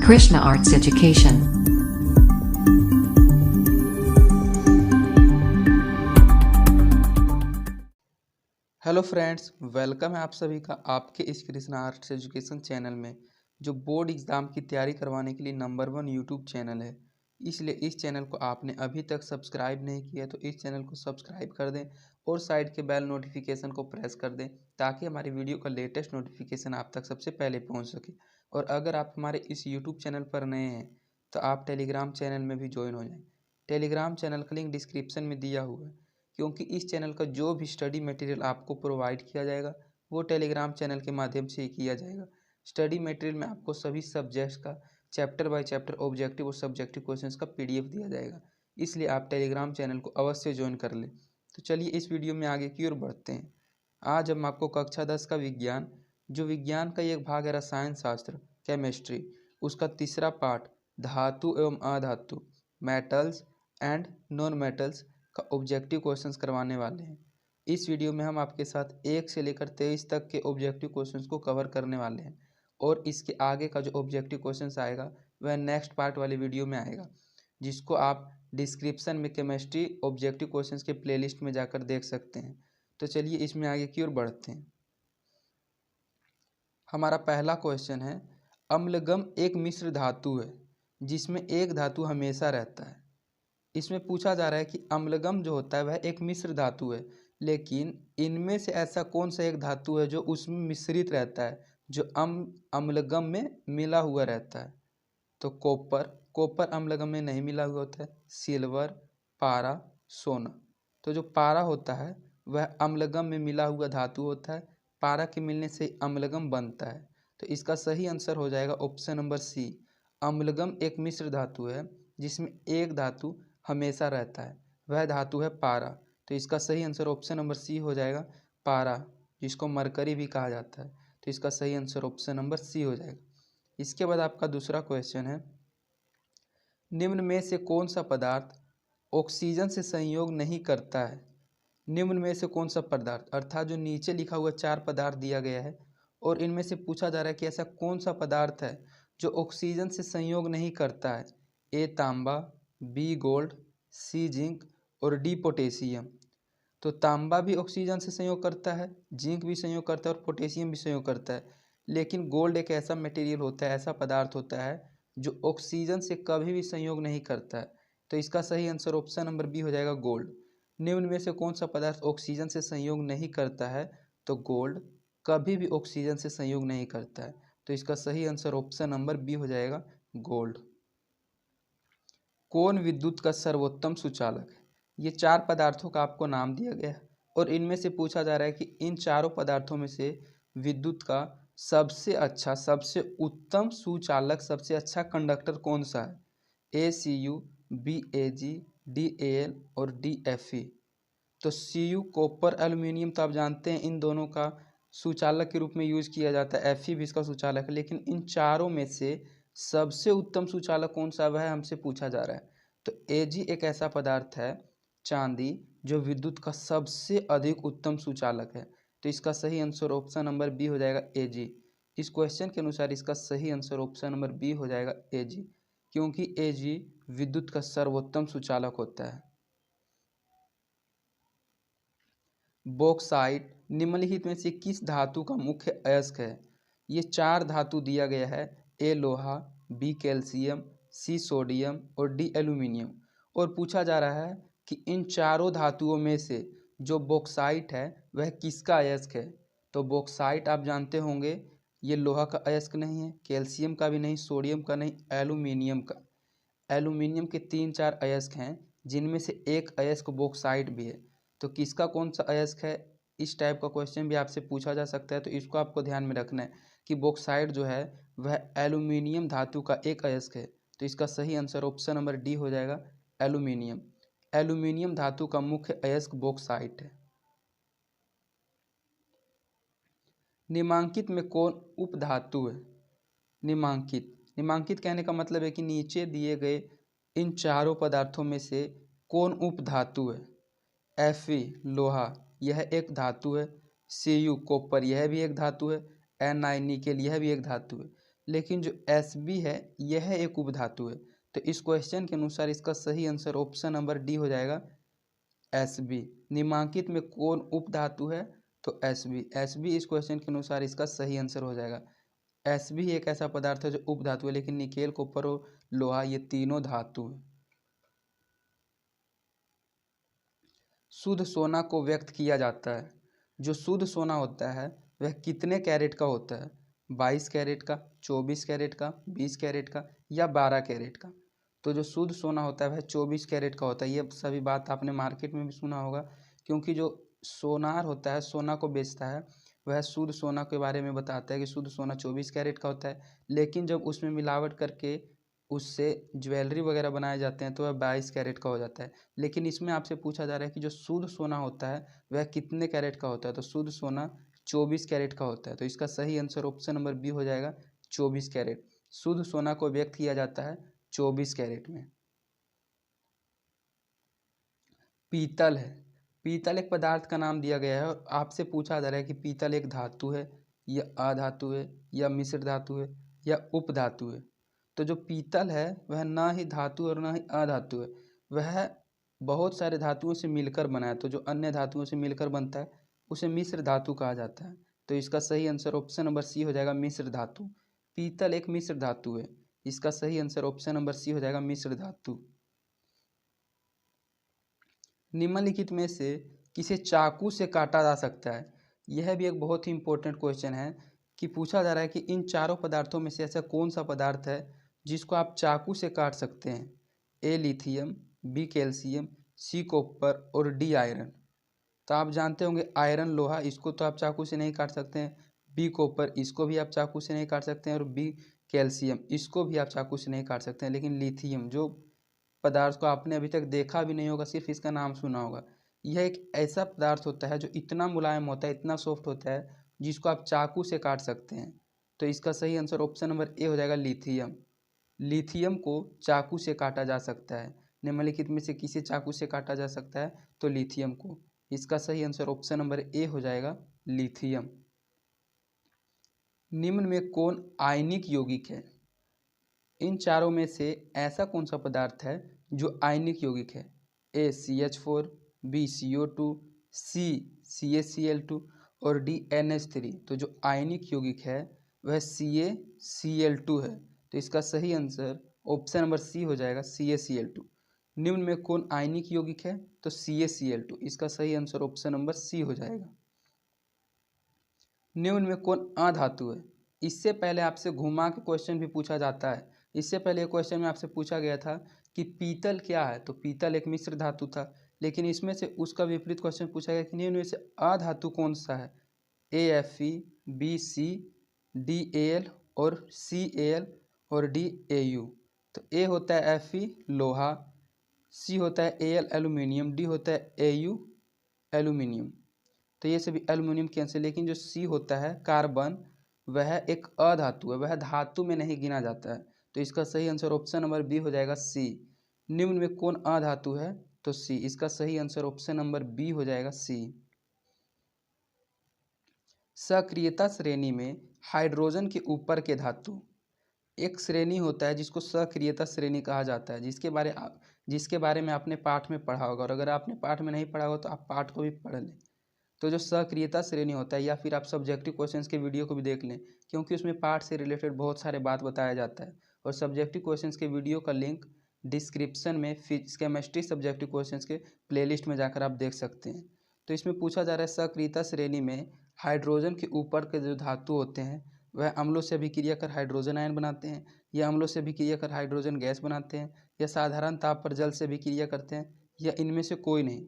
Krishna Arts Education. Hello friends, welcome है आप सभी का आपके इस कृष्णा आर्ट्स एजुकेशन चैनल में, जो बोर्ड एग्ज़ाम की तैयारी करवाने के लिए नंबर 1 यूट्यूब चैनल है। इसलिए इस चैनल को आपने अभी तक सब्सक्राइब नहीं किया तो इस चैनल को सब्सक्राइब कर दें और साइड के बेल नोटिफिकेशन को प्रेस कर दें, ताकि हमारी वीडियो का लेटेस्ट नोटिफिकेशन आप तक सबसे पहले पहुँच सके। और अगर आप हमारे इस यूट्यूब चैनल पर नए हैं तो आप टेलीग्राम चैनल में भी ज्वाइन हो जाएँ। टेलीग्राम चैनल का लिंक डिस्क्रिप्शन में दिया हुआ है, क्योंकि इस चैनल का जो भी स्टडी मटेरियल आपको प्रोवाइड किया जाएगा वो टेलीग्राम चैनल के माध्यम से ही किया जाएगा। स्टडी मटेरियल में आपको सभी सब्जेक्ट्स का चैप्टर बाय चैप्टर ऑब्जेक्टिव और सब्जेक्टिव क्वेश्चंस का पीडीएफ दिया जाएगा, इसलिए आप टेलीग्राम चैनल को अवश्य ज्वाइन कर लें। तो चलिए इस वीडियो में आगे की ओर बढ़ते हैं। आज हम आपको कक्षा 10 का विज्ञान, जो विज्ञान का एक भाग है रसायन शास्त्र केमिस्ट्री, उसका तीसरा पार्ट धातु एवं अधातु मेटल्स एंड नॉन मेटल्स का ऑब्जेक्टिव क्वेश्चंस करवाने वाले हैं। इस वीडियो में हम आपके साथ 1 से लेकर 23 तक के ऑब्जेक्टिव क्वेश्चंस को कवर करने वाले हैं, और इसके आगे का जो ऑब्जेक्टिव क्वेश्चंस आएगा वह नेक्स्ट पार्ट वाली वीडियो में आएगा, जिसको आप डिस्क्रिप्शन में केमिस्ट्री ऑब्जेक्टिव क्वेश्चंस के प्लेलिस्ट में जाकर देख सकते हैं। तो चलिए इसमें आगे की ओर बढ़ते हैं। हमारा पहला क्वेश्चन है, अम्लगम एक मिश्र धातु है जिसमें एक धातु हमेशा रहता है। इसमें पूछा जा रहा है कि अम्लगम जो होता है वह एक मिश्र धातु है, लेकिन इनमें से ऐसा कौन सा एक धातु है जो उसमें मिश्रित रहता है, जो अम्लगम में मिला हुआ रहता है। तो कॉपर अम्लगम में नहीं मिला हुआ होता है। सिल्वर, पारा, सोना। तो जो पारा होता है वह अम्लगम में मिला हुआ धातु होता है। पारा के मिलने से अम्लगम बनता है। तो इसका सही आंसर हो जाएगा ऑप्शन नंबर सी। अम्लगम एक मिश्र धातु है जिसमें एक धातु हमेशा रहता है, वह धातु है पारा। तो इसका सही आंसर ऑप्शन नंबर सी हो जाएगा, पारा, जिसको मरकरी भी कहा जाता है। तो इसका सही आंसर ऑप्शन नंबर सी हो जाएगा। इसके बाद आपका दूसरा क्वेश्चन है, निम्न में से कौन सा पदार्थ ऑक्सीजन से संयोग नहीं करता है। निम्न में से कौन सा पदार्थ, अर्थात जो नीचे लिखा हुआ 4 पदार्थ दिया गया है और इनमें से पूछा जा रहा है कि ऐसा कौन सा पदार्थ है जो ऑक्सीजन से संयोग नहीं करता है। ए तांबा, बी गोल्ड, सी जिंक और डी पोटेशियम। तो तांबा भी ऑक्सीजन से संयोग करता है, जिंक भी संयोग करता है और पोटेशियम भी संयोग करता है, लेकिन गोल्ड एक ऐसा मटेरियल होता है, ऐसा पदार्थ होता है जो ऑक्सीजन से कभी भी संयोग नहीं करता है। तो इसका सही आंसर ऑप्शन नंबर बी हो जाएगा, गोल्ड। निम्न में से कौन सा पदार्थ ऑक्सीजन से संयोग नहीं करता है, तो गोल्ड कभी भी ऑक्सीजन से संयोग नहीं करता है। तो इसका सही आंसर ऑप्शन नंबर बी हो जाएगा, गोल्ड। कौन विद्युत का सर्वोत्तम सुचालक है। ये 4 पदार्थों का आपको नाम दिया गया है और इनमें से पूछा जा रहा है कि इन चारों पदार्थों में से विद्युत का सबसे अच्छा, सबसे उत्तम सुचालक, सबसे अच्छा कंडक्टर कौन सा है। A C U, B A G, D A L और डी एफ ई। तो सी यू कॉपर एल्यूमिनियम तो आप जानते हैं इन दोनों का सुचालक के रूप में यूज किया जाता है, एफ ई भी इसका सुचालक है, लेकिन इन चारों में से सबसे उत्तम सुचालक कौन सा वह हमसे पूछा जा रहा है। तो एजी एक ऐसा पदार्थ है, चांदी, जो विद्युत का सबसे अधिक उत्तम सुचालक है। तो इसका सही आंसर ऑप्शन नंबर बी हो जाएगा, एजी। इस क्वेश्चन के अनुसार इसका सही आंसर ऑप्शन नंबर बी हो जाएगा, एजी, क्योंकि एजी विद्युत का सर्वोत्तम सुचालक होता है। बॉक्साइट निम्नलिखित में से किस धातु का मुख्य अयस्क है। ये 4 धातु दिया गया है, ए लोहा, बी कैल्शियम, सी सोडियम और डी एल्यूमिनियम। और पूछा जा रहा है कि इन चारों धातुओं में से जो बॉक्साइट है वह किसका अयस्क है। तो बॉक्साइट आप जानते होंगे ये लोहा का अयस्क नहीं है, कैल्शियम का भी नहीं, सोडियम का नहीं, एल्यूमिनियम का। एल्यूमिनियम के 3-4 अयस्क हैं, जिनमें से एक अयस्क बॉक्साइट भी है। तो किसका कौन सा अयस्क है, इस टाइप का क्वेश्चन भी आपसे पूछा जा सकता है। तो इसको आपको ध्यान में रखना है कि बॉक्साइट जो है वह एल्यूमिनियम धातु का एक अयस्क है। तो इसका सही आंसर ऑप्शन नंबर डी हो जाएगा, एल्यूमिनियम। एल्यूमिनियम धातु का मुख्य अयस्क बॉक्साइट है। निम्नांकित में कौन उपधातु है। निम्नांकित कहने का मतलब है कि नीचे दिए गए इन चारों पदार्थों में से कौन उपधातु है। Fe लोहा, यह एक धातु है। Cu कॉपर, यह भी एक धातु है। Ni निकेल, यह भी एक धातु है। लेकिन जो Sb है यह एक उपधातु है। तो इस क्वेश्चन के अनुसार इसका सही आंसर ऑप्शन नंबर डी हो जाएगा Sb। निम्नांकित में कौन उपधातु है? तो Sb। Sb इस क्वेश्चन के अनुसार इसका सही आंसर हो जाएगा। Sb एक ऐसा पदार्थ है जो उपधातु है, लेकिन निकेल कॉपर और लोहा ये तीनों धातु है। शुद्ध सोना को व्यक्त किया जाता है। जो शुद्ध सोना होता है वह कितने कैरेट का होता है? 22 कैरेट का, 24 कैरेट का, 20 कैरेट का या 12 कैरेट का? तो जो शुद्ध सोना होता है वह 24 कैरेट का होता है। ये सभी बात आपने मार्केट में भी सुना होगा, क्योंकि जो सोनार होता है, सोना को बेचता है, वह शुद्ध सोना के बारे में बताता है कि शुद्ध सोना 24 कैरेट का होता है, लेकिन जब उसमें मिलावट करके उससे ज्वेलरी वगैरह बनाए जाते हैं तो वह 22 कैरेट का हो जाता है। लेकिन इसमें आपसे पूछा जा रहा है कि जो शुद्ध सोना होता है वह कितने कैरेट का होता है? तो शुद्ध सोना 24 कैरेट का होता है। तो इसका सही आंसर ऑप्शन नंबर बी हो जाएगा 24 कैरेट। शुद्ध सोना को व्यक्त किया जाता है 24 कैरेट में। पीतल है। पीतल एक पदार्थ का नाम दिया गया है और आपसे पूछा जा रहा है कि पीतल एक धातु है या अधातु है या मिश्र धातु है या उपधातु है। तो जो पीतल है वह ना ही धातु और ना ही अधातु है, वह बहुत सारे धातुओं से मिलकर बना है। तो जो अन्य धातुओं से मिलकर बनता है उसे मिश्र धातु कहा जाता है। तो इसका सही आंसर ऑप्शन नंबर सी हो जाएगा मिश्र धातु। पीतल एक मिश्र धातु है। इसका सही आंसर ऑप्शन नंबर सी हो जाएगा मिश्र धातु। निम्नलिखित में से किसे चाकू से काटा जा सकता है? यह भी एक बहुत ही इंपॉर्टेंट क्वेश्चन है कि पूछा जा रहा है कि इन चारों पदार्थों में से ऐसा कौन सा पदार्थ है जिसको आप चाकू से काट सकते हैं? A lithium, B calcium, C copper और डी आयरन। तो आप जानते होंगे आयरन लोहा, इसको तो आप चाकू से नहीं काट सकते हैं। बी कॉपर, इसको भी आप चाकू से नहीं काट सकते हैं। और बी कैल्शियम, इसको भी आप चाकू से नहीं काट सकते हैं। लेकिन लिथियम जो पदार्थ को आपने अभी तक देखा भी नहीं होगा, सिर्फ इसका नाम सुना होगा, यह एक ऐसा पदार्थ होता है जो इतना मुलायम होता है, इतना सॉफ्ट होता है, जिसको आप चाकू से काट सकते हैं। तो इसका सही आंसर ऑप्शन नंबर ए हो जाएगा लिथियम। लिथियम को चाकू से काटा जा सकता है। निम्नलिखित में से किसे चाकू से काटा जा सकता है? तो लिथियम को। इसका सही आंसर ऑप्शन नंबर ए हो जाएगा लिथियम। निम्न में कौन आयनिक यौगिक है? इन चारों में से ऐसा कौन सा पदार्थ है जो आयनिक यौगिक है? ए CH4, बी CO2, सी CaCl2 और डी NH3। तो जो आयनिक यौगिक है वह CaCl2 है। तो इसका सही आंसर ऑप्शन नंबर सी हो जाएगा CaCl2। निम्न में कौन आयनिक यौगिक है? तो CaCl2। इसका सही आंसर ऑप्शन नंबर सी हो जाएगा। निम्न में कौन अधातु है? इससे पहले आपसे घुमा के क्वेश्चन भी पूछा जाता है। इससे पहले क्वेश्चन में आपसे पूछा गया था कि पीतल क्या है? तो पीतल एक मिश्र धातु था, लेकिन इसमें से उसका विपरीत क्वेश्चन पूछा गया कि निम्न में से अधातु कौन सा है? AFe, BC, DAl और CAl और DAu। तो ए होता है Fe लोहा, सी होता है Al एल्यूमिनियम, डी होता है Au एल्यूमिनियम। तो ये सभी एल्यूमिनियम के अंश है, लेकिन जो सी होता है कार्बन, वह एक अधातु है, वह धातु में नहीं गिना जाता है। तो इसका सही आंसर ऑप्शन नंबर बी हो जाएगा सी। निम्न में कौन अधातु है? तो सी। इसका सही आंसर ऑप्शन नंबर बी हो जाएगा सी। सक्रियता श्रेणी में हाइड्रोजन के ऊपर के धातु। एक श्रेणी होता है जिसको सक्रियता श्रेणी कहा जाता है, जिसके बारे में आपने पाठ में पढ़ा होगा, और अगर आपने पाठ में नहीं पढ़ा होगा तो आप पाठ को भी पढ़ लें। तो जो सक्रियता श्रेणी होता है, या फिर आप सब्जेक्टिव क्वेश्चंस के वीडियो को भी देख लें, क्योंकि उसमें पाठ से रिलेटेड बहुत सारे बात बताया जाता है। और सब्जेक्टिव क्वेश्चंस के वीडियो का लिंक डिस्क्रिप्शन में फिजिक्स केमिस्ट्री सब्जेक्टिव क्वेश्चंस के प्लेलिस्ट में जाकर आप देख सकते हैं। तो इसमें पूछा जा रहा है सक्रियता श्रेणी में हाइड्रोजन के ऊपर के जो धातु होते हैं वह अम्लों से अभिक्रिया कर हाइड्रोजन आयन बनाते हैं, या अम्लों से अभिक्रिया कर हाइड्रोजन गैस बनाते हैं, या साधारण ताप पर जल से अभिक्रिया करते हैं, या इनमें से कोई नहीं।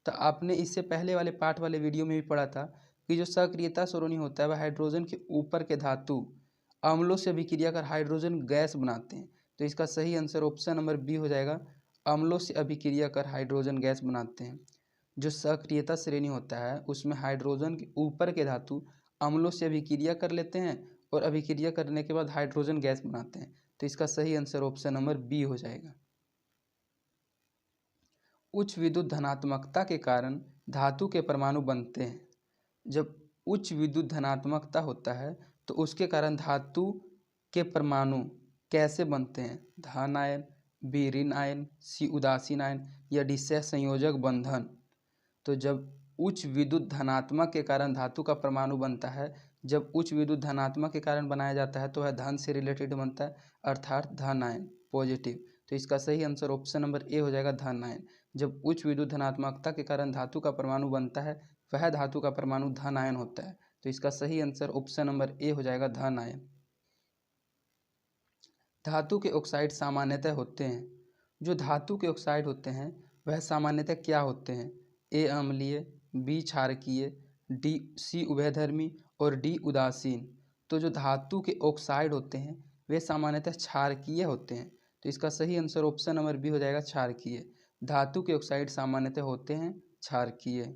तो आपने इससे पहले वाले पाठ वाले वीडियो में भी पढ़ा था कि जो सक्रियता श्रेणी होता है वह हाइड्रोजन के ऊपर के धातु अम्लों से अभिक्रिया कर हाइड्रोजन गैस बनाते हैं। तो इसका सही आंसर ऑप्शन नंबर बी हो जाएगा, अम्लों से अभिक्रिया कर हाइड्रोजन गैस बनाते हैं। जो सक्रियता श्रेणी होता है उसमें हाइड्रोजन के ऊपर के धातु अम्लों से अभिक्रिया कर लेते हैं और अभिक्रिया करने के बाद हाइड्रोजन गैस बनाते हैं। तो इसका सही आंसर ऑप्शन नंबर बी हो जाएगा। उच्च विद्युत धनात्मकता के कारण धातु के परमाणु बनते हैं। जब उच्च विद्युत धनात्मकता होता है तो उसके कारण धातु के परमाणु कैसे बनते हैं? धन आयन, बी ऋण आयन, सी उदासीन आयन या डी सहसंयोजक बंधन। तो जब उच्च विद्युत धनात्मक के कारण धातु का परमाणु बनता है, जब उच्च विद्युत धनात्मक के कारण बनाया जाता है तो वह धन से रिलेटेड बनता है, अर्थात धन आयन, पॉजिटिव। तो इसका सही आंसर ऑप्शन नंबर ए हो जाएगा, धन आयन। जब उच्च विद्युत धनात्मकता के कारण धातु का परमाणु बनता है, वह धातु का परमाणु धन आयन होता है। तो इसका सही आंसर ऑप्शन नंबर ए हो जाएगा, धन आयन। धातु के ऑक्साइड सामान्यतः होते हैं। जो धातु के ऑक्साइड होते हैं वह सामान्यतः क्या होते हैं? ए अम्लीय, बी क्षारकीय, डी सी उभयधर्मी और डी उदासीन। तो जो धातु के ऑक्साइड होते हैं वे सामान्यतः क्षारकीय होते हैं। तो इसका सही आंसर ऑप्शन नंबर बी हो जाएगा, क्षारकीय। धातु के ऑक्साइड सामान्यतः होते हैं क्षारकीय।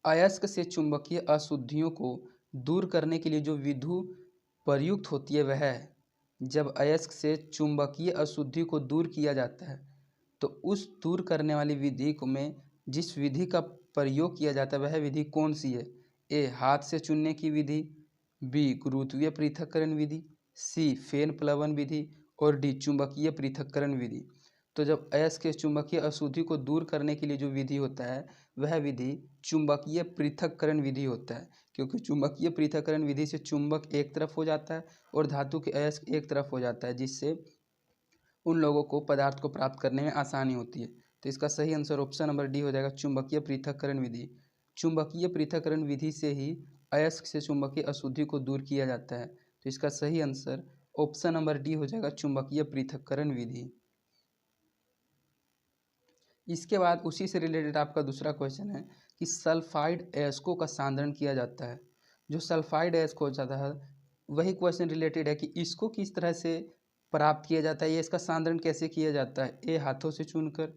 अयस्क से चुंबकीय अशुद्धियों को दूर करने के लिए जो विधि प्रयुक्त होती है वह है, जब अयस्क से चुंबकीय अशुद्धि को दूर किया जाता है तो उस दूर करने वाली विधि में जिस विधि का प्रयोग किया जाता है वह विधि कौन सी है? ए हाथ से चुनने की विधि, बी गुरुत्वीय पृथक्करण विधि, सी फेन प्लवन विधि और डी चुंबकीय पृथक्करण विधि। तो जब अयस्क के चुंबकीय अशुद्धि को दूर करने के लिए जो विधि होता है वह विधि चुंबकीय पृथक्करण विधि होता है, क्योंकि चुंबकीय पृथक्करण विधि से चुंबक एक तरफ हो जाता है और धातु के अयस्क एक तरफ हो जाता है, जिससे उन लोगों को पदार्थ को प्राप्त करने में आसानी होती है। तो इसका सही आंसर ऑप्शन नंबर डी हो जाएगा, चुंबकीय पृथक्करण विधि। चुंबकीय पृथक्करण विधि से ही अयस्क से चुंबकीय अशुद्धि को दूर किया जाता है। तो इसका सही आंसर ऑप्शन नंबर डी हो जाएगा, चुंबकीय पृथक्करण विधि। इसके बाद उसी से रिलेटेड आपका दूसरा क्वेश्चन है कि सल्फाइड अयस्कों का सांद्रण किया जाता है। जो सल्फाइड अयस्क हो जाता है वही क्वेश्चन रिलेटेड है कि इसको किस तरह से प्राप्त किया जाता है, या इसका सांद्रण कैसे किया जाता है? ए हाथों से चुनकर,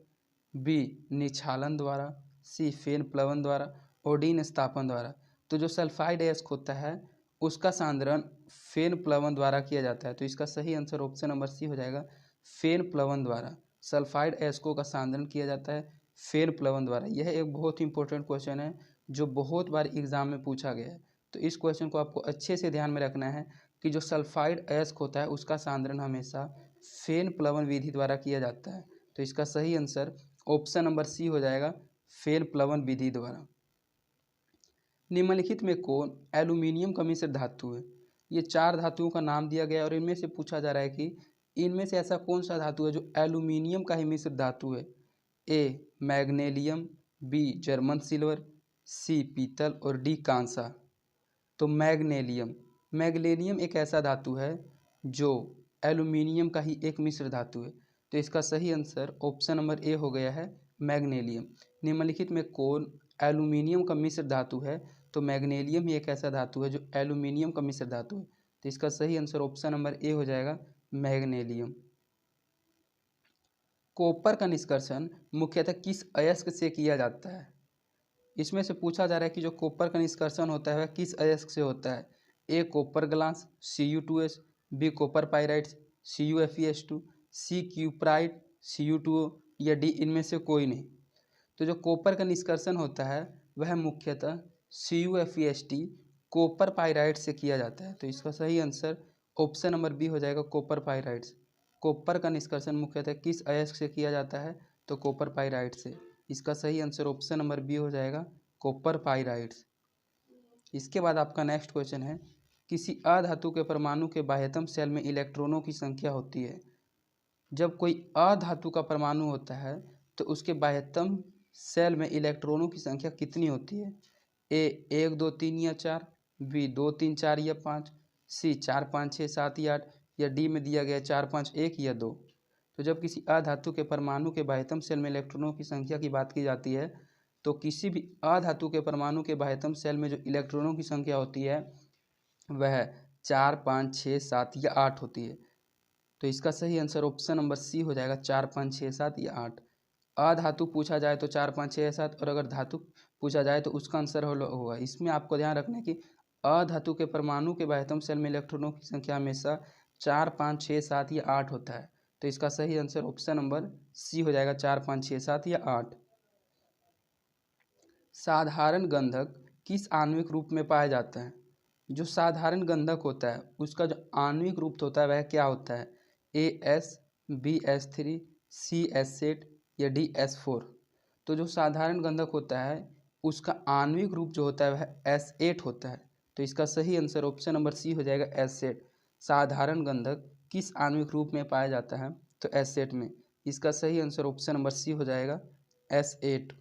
बी निक्षालन द्वारा, सी फेन प्लवन द्वारा और डी निस्तापन द्वारा। तो जो सल्फाइड अयस्क होता है उसका सांद्रण फेन प्लवन द्वारा किया जाता है। तो इसका सही आंसर ऑप्शन नंबर सी हो जाएगा, फेन प्लवन द्वारा। सल्फाइड अयस्कों का सांद्रण किया जाता है फेन प्लवन द्वारा। यह एक बहुत ही इंपॉर्टेंट क्वेश्चन है जो बहुत बार एग्जाम में पूछा गया है। तो इस क्वेश्चन को आपको अच्छे से ध्यान में रखना है कि जो सल्फाइड अयस्क होता है उसका सांद्रण हमेशा फेन प्लवन विधि द्वारा किया जाता है। तो इसका सही आंसर ऑप्शन नंबर सी हो जाएगा, फेन प्लवन विधि द्वारा। निम्नलिखित में कौन एल्यूमिनियम का मिश्र धातु है? ये चार धातुओं का नाम दिया गया और इनमें से पूछा जा रहा है कि इनमें से ऐसा कौन सा धातु है जो एल्यूमिनियम का ही मिश्र धातु है? ए मैग्नीशियम, बी जर्मन सिल्वर, सी पीतल और डी कांसा। तो मैग्नीशियम एक ऐसा धातु है जो एल्यूमिनियम का ही एक मिश्र धातु है। तो इसका सही आंसर ऑप्शन नंबर ए हो गया है, मैग्नीशियम। निम्नलिखित में कौन एल्यूमिनियम का मिश्र धातु है? तो मैग्नीशियम ही एक ऐसा धातु है जो एल्यूमिनियम का मिश्र धातु है। तो इसका सही आंसर ऑप्शन नंबर ए हो जाएगा, मैग्नीशियम। कॉपर का निष्कर्षण मुख्यतः किस अयस्क से किया जाता है? इसमें से पूछा जा रहा है कि जो कॉपर का निष्कर्षण होता है वह किस अयस्क से होता है? A copper glance Cu2S, B copper pyrites CuFeS2, C cuprite Cu2O या डी इनमें से कोई नहीं। तो जो कॉपर का निष्कर्षण होता है वह मुख्यतः CuFeS2 कॉपर पाइराइट से किया जाता है। तो इसका सही आंसर ऑप्शन नंबर बी हो जाएगा, कॉपर पाइराइट्स। कॉपर का निष्कर्षण मुख्यतः किस अयस्क से किया जाता है? तो कॉपर पाइराइट से। इसका सही आंसर ऑप्शन नंबर बी हो जाएगा, कॉपर पाइराइट्स। इसके बाद आपका नेक्स्ट क्वेश्चन है, किसी अधातु के परमाणु के बाह्यतम शेल में इलेक्ट्रॉनों की संख्या होती है। जब कोई अधातु का परमाणु होता है तो उसके बाह्यतम शेल में इलेक्ट्रॉनों की संख्या कितनी होती है? ए 1 2 3 या 4, बी 2 3 4 या 5, सी 4 5 6 7 या 8 या डी में दिया गया 4 5 1 या 2। तो जब किसी अधातु के परमाणु के बाह्यतम शेल में इलेक्ट्रॉनों की संख्या की बात की जाती है तो किसी भी अधातु के परमाणु के बाह्यतम शेल में जो इलेक्ट्रॉनों की संख्या होती है वह 4 5 6 7 या 8 होती है। तो इसका सही आंसर ऑप्शन नंबर सी हो जाएगा, 4 5 6 7 या 8। अधातु पूछा जाए तो 4 5 6 7, और अगर धातु पूछा जाए तो उसका आंसर होगा। इसमें आपको ध्यान रखना है कि अधातु के परमाणु के बाह्यतम शेल में इलेक्ट्रॉनों की संख्या हमेशा 4 5 6 7 या 8 होता है। तो इसका सही आंसर ऑप्शन नंबर सी हो जाएगा, 4 5 6 7 या 8। साधारण गंधक किस आणविक रूप में पाया जाता है? जो साधारण गंधक होता है उसका जो आणविक रूप होता है वह क्या होता है? AS, BS3, CS8 या DS4। तो जो साधारण गंधक होता है उसका आणविक रूप जो होता है वह S8 होता है। तो इसका सही आंसर ऑप्शन नंबर सी हो जाएगा S8। साधारण गंधक किस आणविक रूप में पाया जाता है? तो S8 में। इसका सही आंसर ऑप्शन नंबर सी हो जाएगा S8।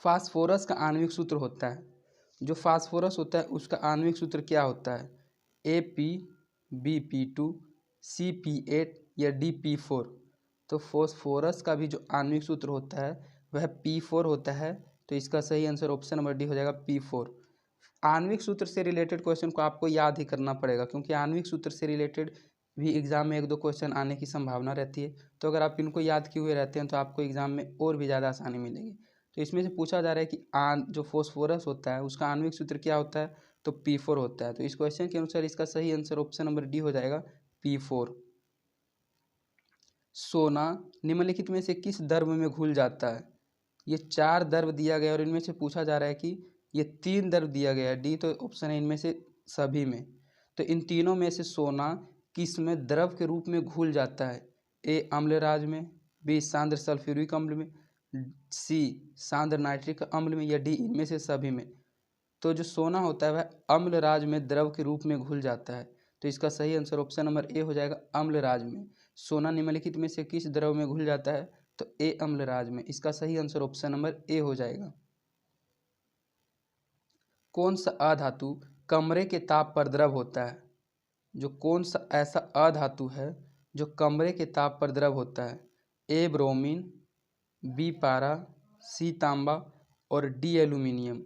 फास्फोरस का आणविक सूत्र होता है, जो फास्फोरस होता है उसका आणविक सूत्र क्या होता है? AP, BP2, CP8 या DP4। तो फास्फोरस का भी जो आणविक सूत्र होता है वह P4 होता है। तो इसका सही आंसर ऑप्शन नंबर डी हो जाएगा P4। आणविक सूत्र से रिलेटेड क्वेश्चन को आपको याद ही करना पड़ेगा, क्योंकि आणविक सूत्र से रिलेटेड भी एग्जाम में 1-2 क्वेश्चन आने की संभावना रहती है। तो अगर आप इनको याद किए हुए रहते हैं तो आपको एग्जाम में और भी ज़्यादा आसानी मिलेगी। तो इसमें से पूछा जा रहा है कि जो फास्फोरस होता है उसका आणविक सूत्र क्या होता है? तो P4 होता है। तो इस क्वेश्चन के अनुसार इसका सही आंसर ऑप्शन नंबर डी हो जाएगा P4। सोना निम्नलिखित में से किस द्रव में घुल जाता है? ये 4 द्रव दिया गया और इनमें से पूछा जा रहा है कि ये 3 द्रव दिया गया है। डी तो ऑप्शन है इनमें से सभी में। तो इन तीनों में से सोना किस में द्रव के रूप में घुल जाता है? A अम्लराज में, B सांद्र सल्फ्यूरिक अम्ल में, C सांद्र नाइट्रिक अम्ल में या D इनमें से सभी में। तो जो सोना होता है वह अम्लराज में द्रव के रूप में घुल जाता है। तो इसका सही आंसर ऑप्शन नंबर ए हो जाएगा अम्लराज में। सोना निम्नलिखित में से किस द्रव में घुल जाता है? तो ए अम्लराज में। इसका सही आंसर ऑप्शन नंबर ए हो जाएगा। कौन सा अधातु कमरे के ताप पर द्रव होता है? जो कौन सा ऐसा अधातु है जो कमरे के ताप पर द्रव होता है? ए ब्रोमीन, बी पारा, सी तांबा और डी एल्यूमिनियम।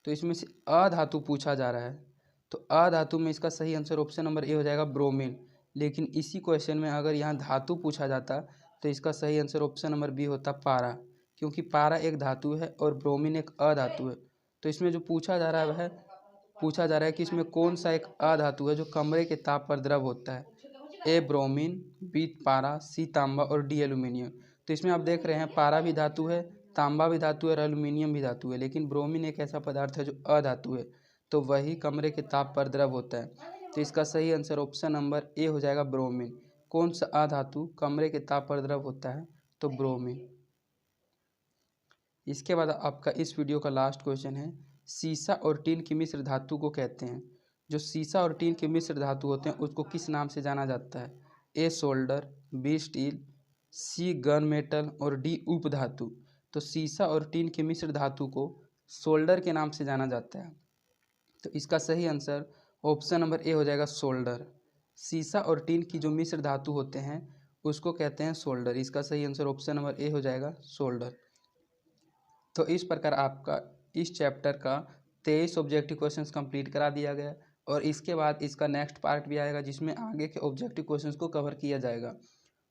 तो इसमें से अधातु पूछा जा रहा है। तो अधातु में इसका सही आंसर ऑप्शन नंबर ए हो जाएगा ब्रोमीन। लेकिन इसी क्वेश्चन में अगर यहाँ धातु पूछा जाता तो इसका सही आंसर ऑप्शन नंबर बी होता पारा, क्योंकि पारा एक धातु है और ब्रोमीन एक अधातु है। तो इसमें जो पूछा जा रहा है वह पूछा जा रहा है कि इसमें कौन सा एक अधातु है जो कमरे के ताप पर द्रव होता है? ए ब्रोमीन, बी पारा, सी तांबा और डी एल्यूमिनियम। तो इसमें आप देख रहे हैं पारा भी धातु है, तांबा भी धातु है और एल्यूमिनियम भी धातु है, लेकिन ब्रोमीन एक ऐसा पदार्थ है जो अधातु है। तो वही कमरे के ताप पर द्रव होता है। तो इसका सही आंसर ऑप्शन नंबर ए हो जाएगा ब्रोमीन। कौन सा अधातु कमरे के ताप पर द्रव होता है? तो ब्रोमीन। इसके बाद आपका इस वीडियो का लास्ट क्वेश्चन है, सीसा और टीन की मिश्र धातु को कहते हैं। जो सीसा और टीन के मिश्र धातु होते हैं उसको किस नाम से जाना जाता है? ए सोल्डर, बी स्टील, सी गन मेटल और डी उपधातु। तो सीसा और टीन के मिश्र धातु को सोल्डर के नाम से जाना जाता है। तो इसका सही आंसर ऑप्शन नंबर ए हो जाएगा सोल्डर। सीसा और टीन की जो मिश्र धातु होते हैं उसको कहते हैं सोल्डर। इसका सही आंसर ऑप्शन नंबर ए हो जाएगा सोल्डर। तो इस प्रकार आपका इस चैप्टर का 23 ऑब्जेक्टिव क्वेश्चंस कंप्लीट करा दिया गया और इसके बाद इसका नेक्स्ट पार्ट भी आएगा जिसमें आगे के ऑब्जेक्टिव क्वेश्चंस को कवर किया जाएगा।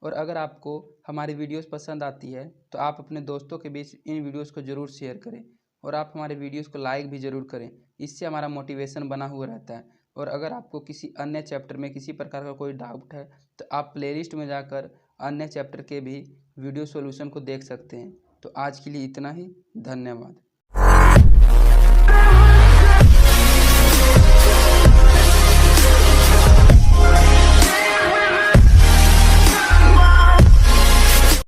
और अगर आपको हमारी वीडियोस पसंद आती है तो आप अपने दोस्तों के बीच इन वीडियोस को ज़रूर शेयर करें और आप हमारे वीडियोस को लाइक भी ज़रूर करें। इससे हमारा मोटिवेशन बना हुआ रहता है। और अगर आपको किसी अन्य चैप्टर में किसी प्रकार का कोई डाउट है तो आप प्लेलिस्ट में जाकर अन्य चैप्टर के भी वीडियो सॉल्यूशन को देख सकते हैं। तो आज के लिए इतना ही। धन्यवाद।